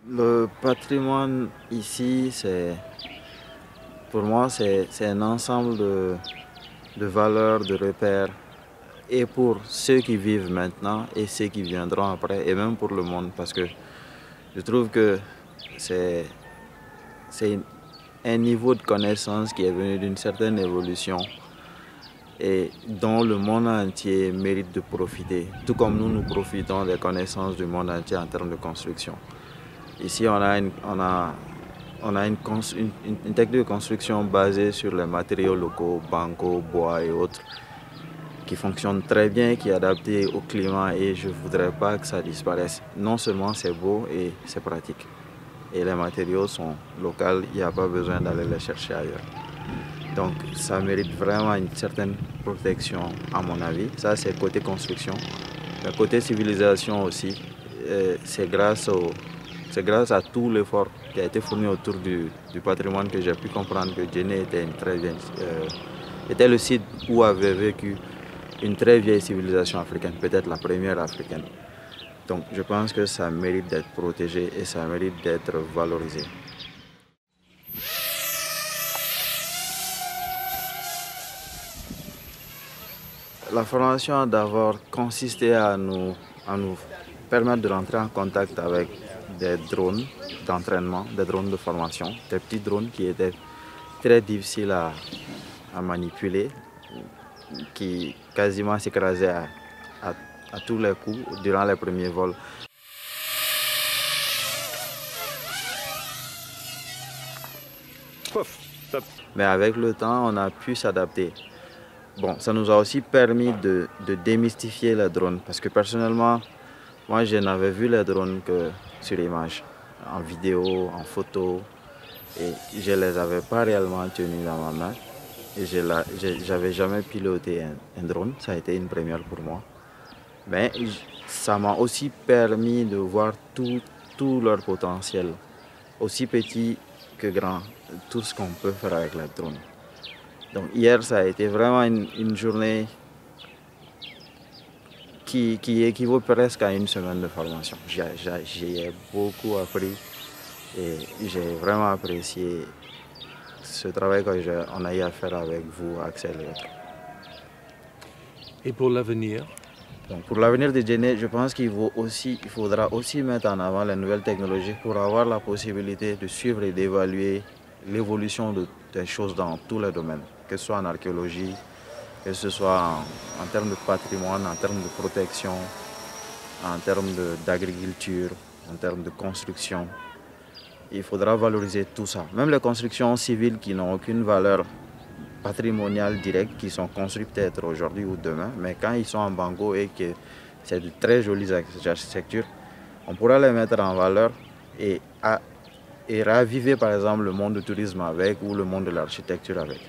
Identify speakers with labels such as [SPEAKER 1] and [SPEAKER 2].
[SPEAKER 1] Le patrimoine ici, pour moi, c'est un ensemble de valeurs, de repères, et pour ceux qui vivent maintenant et ceux qui viendront après, et même pour le monde, parce que je trouve que c'est c'est un niveau de connaissance qui est venu d'une certaine évolution et dont le monde entier mérite de profiter, tout comme nous profitons des connaissances du monde entier en termes de construction. Ici, on a une technique de construction basée sur les matériaux locaux, banco, bois et autres, qui fonctionne très bien, qui est adapté au climat et je ne voudrais pas que ça disparaisse. Non seulement c'est beau et c'est pratique. Et les matériaux sont locaux, il n'y a pas besoin d'aller les chercher ailleurs. Donc ça mérite vraiment une certaine protection à mon avis. Ça c'est côté construction. Mais côté civilisation aussi, c'est grâce à tout l'effort qui a été fourni autour du patrimoine que j'ai pu comprendre que Djenné était le site où avait vécu une très vieille civilisation africaine, peut-être la première africaine. Donc je pense que ça mérite d'être protégé et ça mérite d'être valorisé. La formation a d'abord consisté à nous permettre de rentrer en contact avec des drones d'entraînement, des drones de formation, des petits drones qui étaient très difficiles à manipuler, qui quasiment s'écrasaient à tous les coups durant les premiers vols. Mais avec le temps, on a pu s'adapter. Bon, ça nous a aussi permis de démystifier les drones parce que personnellement, moi je n'avais vu les drones que sur image, en vidéo, en photo et je ne les avais pas réellement tenus dans ma main et je n'avais jamais piloté un drone, ça a été une première pour moi. Mais ça m'a aussi permis de voir tout leur potentiel, aussi petit que grand, tout ce qu'on peut faire avec les drones. Donc hier, ça a été vraiment une journée qui équivaut presque à une semaine de formation. J'ai beaucoup appris et j'ai vraiment apprécié ce travail qu'on a eu à faire avec vous, Axel et autres.
[SPEAKER 2] Et pour l'avenir?
[SPEAKER 1] Donc pour l'avenir de Djenné, je pense qu'il faudra aussi mettre en avant les nouvelles technologies pour avoir la possibilité de suivre et d'évaluer l'évolution des choses dans tous les domaines, que ce soit en archéologie, que ce soit en termes de patrimoine, en termes de protection, en termes d'agriculture, en termes de construction. Il faudra valoriser tout ça. Même les constructions civiles qui n'ont aucune valeur patrimoniale directe, qui sont construites peut-être aujourd'hui ou demain, mais quand ils sont en bango et que c'est de très jolies architectures, on pourra les mettre en valeur et raviver par exemple le monde du tourisme avec ou le monde de l'architecture avec.